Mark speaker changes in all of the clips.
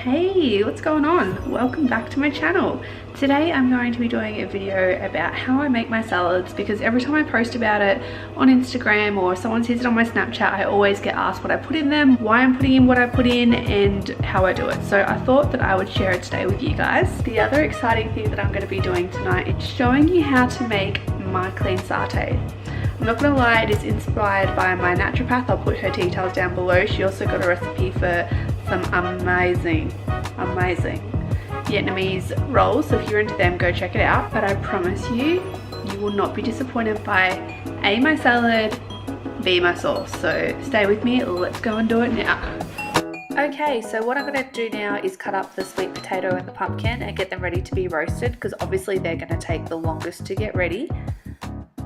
Speaker 1: Hey, what's going on? Welcome back to my channel. Today I'm going to be doing a video about how I make my salads, because every time I post about it on Instagram or someone sees it on my Snapchat, I always get asked what I put in them, why I'm putting in what I put in, and how I do it. So I thought that I would share it today with you guys. The other exciting thing that I'm going to be doing tonight is showing you how to make my clean satay. I'm not gonna lie, it is inspired by my naturopath. I'll put her details down below. She also got a recipe for some amazing Vietnamese rolls, so if you're into them, go check it out. But I promise you, you will not be disappointed by A, my salad, B, my sauce. So stay with me, let's go and do it now. Okay, so what I'm going to do now is cut up the sweet potato and the pumpkin and get them ready to be roasted, because obviously they're going to take the longest to get ready.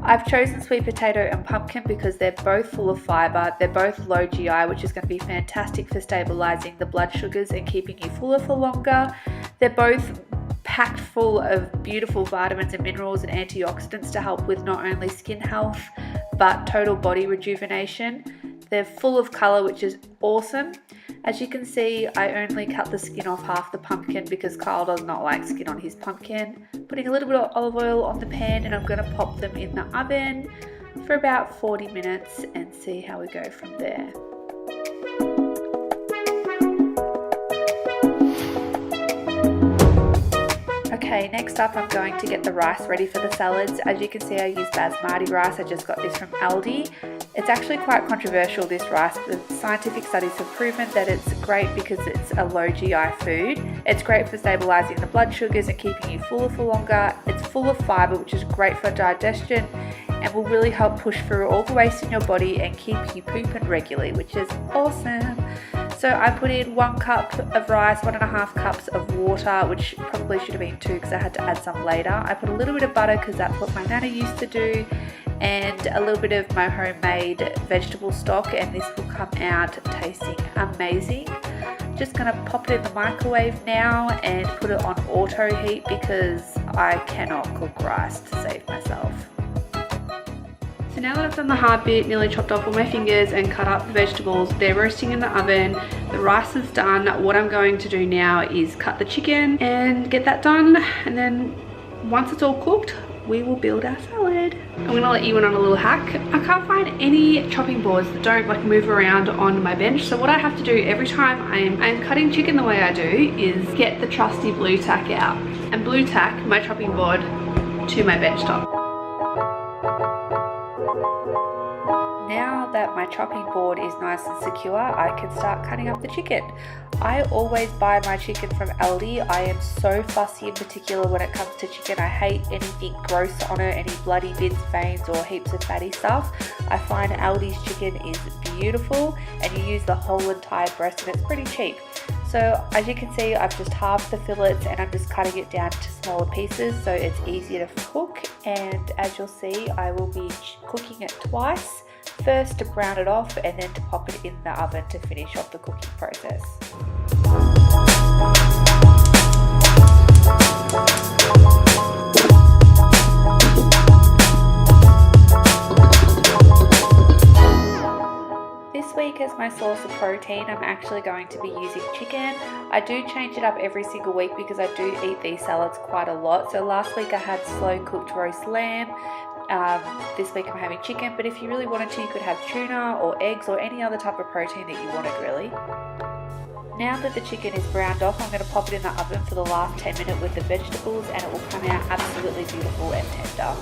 Speaker 1: I've chosen sweet potato and pumpkin because they're both full of fibre, they're both low GI, which is going to be fantastic for stabilising the blood sugars and keeping you fuller for longer. They're both packed full of beautiful vitamins and minerals and antioxidants to help with not only skin health but total body rejuvenation. They're full of colour, which is awesome. As you can see, I only cut the skin off half the pumpkin because Carl does not like skin on his pumpkin. Putting a little bit of olive oil on the pan, and I'm going to pop them in the oven for about 40 minutes and see how we go from there. Okay, next up I'm going to get the rice ready for the salads. As you can see, I use basmati rice. I just got this from Aldi. It's actually quite controversial, this rice. The scientific studies have proven that it's great because it's a low GI food. It's great for stabilising the blood sugars and keeping you fuller for longer. It's full of fibre, which is great for digestion and will really help push through all the waste in your body and keep you pooping regularly, which is awesome. So I put in 1 cup of rice, 1.5 cups of water, which probably should have been 2 because I had to add some later. I put a little bit of butter because that's what my nana used to do, and a little bit of my homemade vegetable stock, and this will come out tasting amazing. Just gonna pop it in the microwave now and put it on auto heat because I cannot cook rice to save myself. So now that I've done the hard bit, nearly chopped off all my fingers and cut up the vegetables, they're roasting in the oven, the rice is done. What I'm going to do now is cut the chicken and get that done, and then once it's all cooked, we will build our salad. I'm gonna let you in on a little hack. I can't find any chopping boards that don't like move around on my bench, so what I have to do every time I'm cutting chicken the way I do is get the trusty blue tack out and blue tack my chopping board to my bench top. Now that my chopping board is nice and secure, I can start cutting up the chicken. I always buy my chicken from Aldi. I am so fussy in particular when it comes to chicken. I hate anything gross on it, any bloody bits, veins, or heaps of fatty stuff. I find Aldi's chicken is beautiful, and you use the whole entire breast, and it's pretty cheap. So as you can see, I've just halved the fillets and I'm just cutting it down to smaller pieces so it's easier to cook. And as you'll see, I will be cooking it twice. First to brown it off, and then to pop it in the oven to finish off the cooking process. This week as my source of protein, I'm actually going to be using chicken. I do change it up every single week because I do eat these salads quite a lot. So last week I had slow cooked roast lamb. This week I'm having chicken, but if you really wanted to, you could have tuna or eggs or any other type of protein that you wanted really. Now that the chicken is browned off, I'm going to pop it in the oven for the last 10 minutes with the vegetables, and it will come out absolutely beautiful and tender.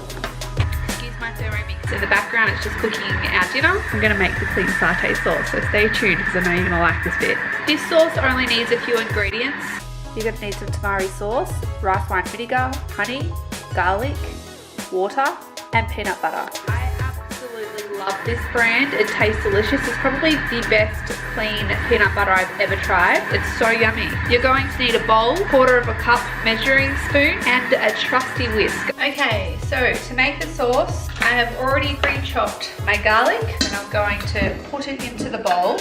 Speaker 1: Excuse my thermomix in the background, it's just cooking our dinner. I'm going to make the clean satay sauce, so stay tuned because I know you're going to like this bit. This sauce only needs a few ingredients. You're going to need some Tamari sauce, rice wine vinegar, honey, garlic, water, and peanut butter. I absolutely love this brand. It tastes delicious. It's probably the best clean peanut butter I've ever tried. It's so yummy. You're going to need a bowl, 1/4 cup measuring spoon, and a trusty whisk. Okay, so to make the sauce, I have already pre-chopped my garlic, and I'm going to put it into the bowl.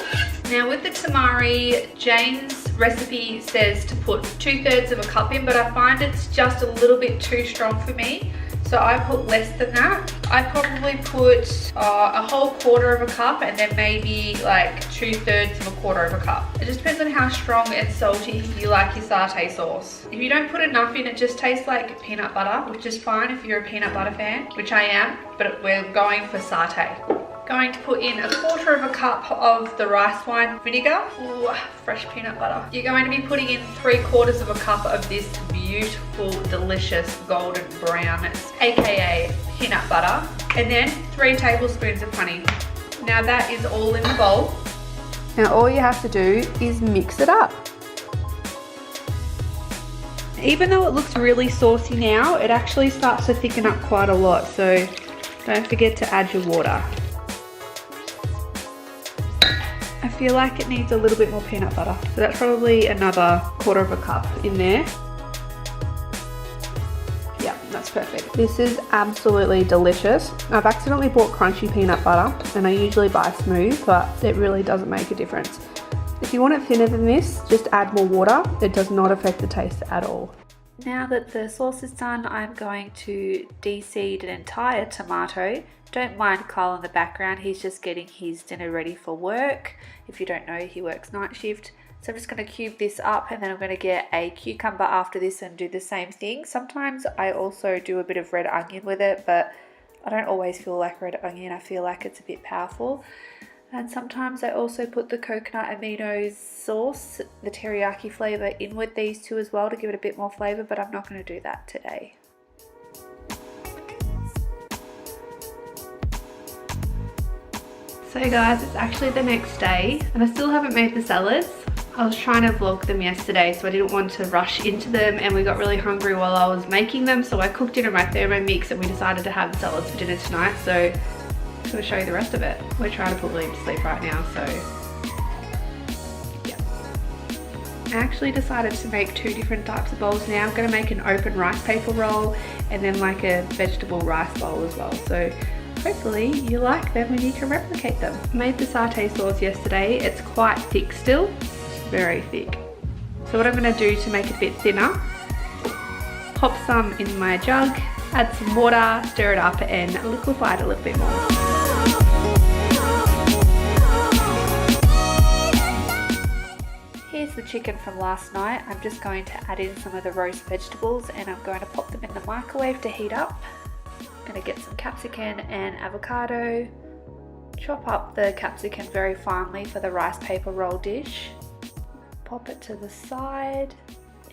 Speaker 1: Now with the tamari, Jane's recipe says to put 2/3 of a cup in, but I find it's just a little bit too strong for me. So I put less than that. I probably put a whole quarter of a cup and then maybe like 2/3 of a quarter of a cup. It just depends on how strong and salty you like your satay sauce. If you don't put enough in, it just tastes like peanut butter, which is fine if you're a peanut butter fan, which I am, but we're going for satay. Going to put in a quarter of a cup of the rice wine vinegar. Ooh, fresh peanut butter. You're going to be putting in 3/4 of a cup of this beautiful, delicious golden brown, aka peanut butter, and then 3 tablespoons of honey. Now that is all in the bowl. Now all you have to do is mix it up. Even though it looks really saucy now, it actually starts to thicken up quite a lot, so don't forget to add your water. I feel like it needs a little bit more peanut butter, so that's probably another quarter of a cup in there. Yeah, that's perfect. This is absolutely delicious. I've accidentally bought crunchy peanut butter, and I usually buy smooth, but it really doesn't make a difference. If you want it thinner than this, just add more water. It does not affect the taste at all. Now that the sauce is done, I'm going to de-seed an entire tomato. Don't mind Kyle in the background, he's just getting his dinner ready for work. If you don't know, he works night shift. So I'm just going to cube this up, and then I'm going to get a cucumber after this and do the same thing. Sometimes I also do a bit of red onion with it, but I don't always feel like red onion. I feel like it's a bit powerful. And sometimes I also put the coconut amino sauce, the teriyaki flavor, in with these two as well to give it a bit more flavor, but I'm not going to do that today. So guys, it's actually the next day and I still haven't made the salads. I was trying to vlog them yesterday, so I didn't want to rush into them, and we got really hungry while I was making them, so I cooked it in my Thermomix and we decided to have salads for dinner tonight. So I'm going to show you the rest of it. We're trying to put Liam to sleep right now, so yeah. I actually decided to make 2 different types of bowls now. I'm going to make an open rice paper roll and then like a vegetable rice bowl as well. So hopefully you like them and you can replicate them. I made the satay sauce yesterday. It's quite thick still, it's very thick. So what I'm going to do to make it a bit thinner, pop some in my jug, add some water, stir it up and liquefy it a little bit more. Here's the chicken from last night. I'm just going to add in some of the roast vegetables and I'm going to pop them in the microwave to heat up. Going to get some capsicum and avocado, chop up the capsicum very finely for the rice paper roll dish, pop it to the side,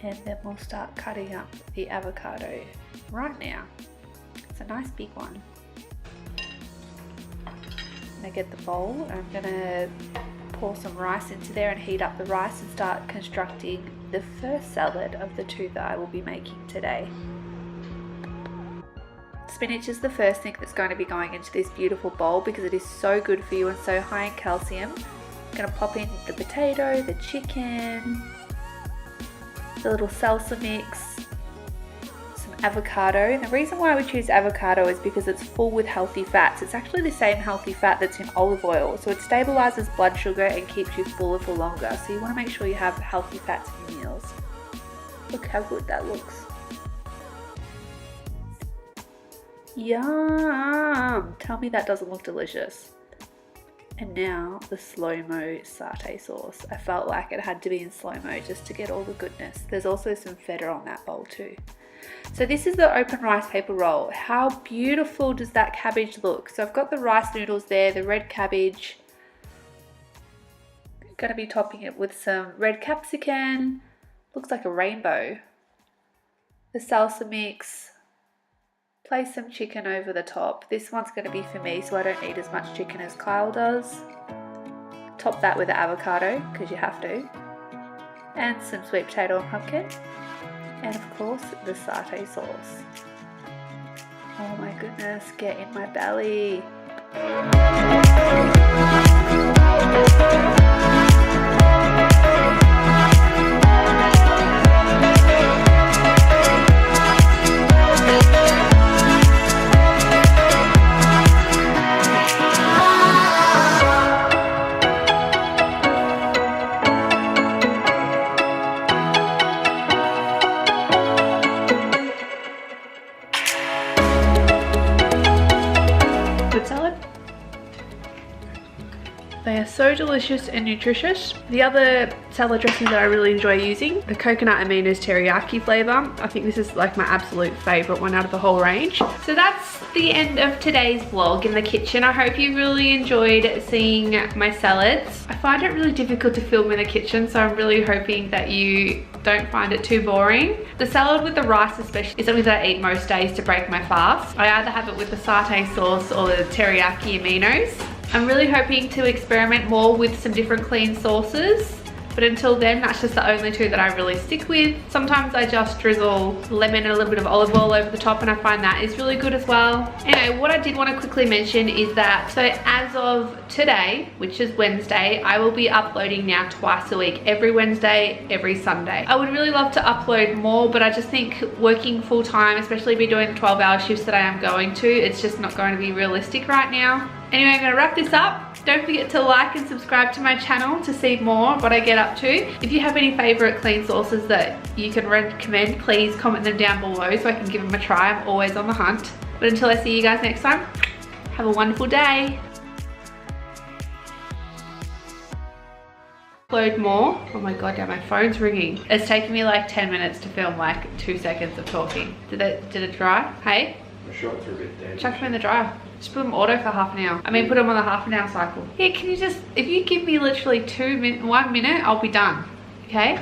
Speaker 1: and then we'll start cutting up the avocado right now. It's a nice big one. I'm going to get the bowl and I'm going to pour some rice into there and heat up the rice and start constructing the first salad of the 2 that I will be making today. Spinach is the first thing that's going to be going into this beautiful bowl because it is so good for you and so high in calcium. I'm going to pop in the potato, the chicken, the little salsa mix, some avocado. And the reason why I would choose avocado is because it's full with healthy fats. It's actually the same healthy fat that's in olive oil, so it stabilizes blood sugar and keeps you fuller for longer. So you want to make sure you have healthy fats in your meals. Look how good that looks. Yum! Tell me that doesn't look delicious. And now the slow-mo satay sauce. I felt like it had to be in slow-mo just to get all the goodness. There's also some feta on that bowl too. So this is the open rice paper roll. How beautiful does that cabbage look? So I've got the rice noodles there, the red cabbage. I'm going to be topping it with some red capsicum. Looks like a rainbow. The salsa mix. Place some chicken over the top. This one's going to be for me, so I don't need as much chicken as Kyle does. Top that with the avocado, because you have to. And some sweet potato and pumpkin. And of course, the satay sauce. Oh my goodness, get in my belly. They are so delicious and nutritious. The other salad dressings that I really enjoy using, the coconut amino's teriyaki flavor. I think this is like my absolute favorite one out of the whole range. So that's the end of today's vlog in the kitchen. I hope you really enjoyed seeing my salads. I find it really difficult to film in the kitchen, so I'm really hoping that you don't find it too boring. The salad with the rice especially is something that I eat most days to break my fast. I either have it with the satay sauce or the teriyaki aminos. I'm really hoping to experiment more with some different clean sauces, but until then, that's just the only two that I really stick with. Sometimes I just drizzle lemon and a little bit of olive oil over the top, and I find that is really good as well. Anyway, what I did want to quickly mention is that, so as of today, which is Wednesday, I will be uploading now twice a week, every Wednesday, every Sunday. I would really love to upload more, but I just think working full time, especially be doing the 12-hour shifts that I am going to, it's just not going to be realistic right now. Anyway, I'm going to wrap this up. Don't forget to like and subscribe to my channel to see more of what I get up to. If you have any favorite clean sauces that you can recommend, please comment them down below so I can give them a try. I'm always on the hunt. But until I see you guys next time, have a wonderful day. Upload more. Oh my god, yeah, my phone's ringing. It's taken me like 10 minutes to film like 2 seconds of talking. Did it dry? Hey?
Speaker 2: I'm sure it's a bit dead.
Speaker 1: Chuck them in the dryer. Just put them auto for half an hour. I mean, put them on the half an hour cycle. Yeah, can you just, if you give me literally 1 minute, I'll be done. Okay?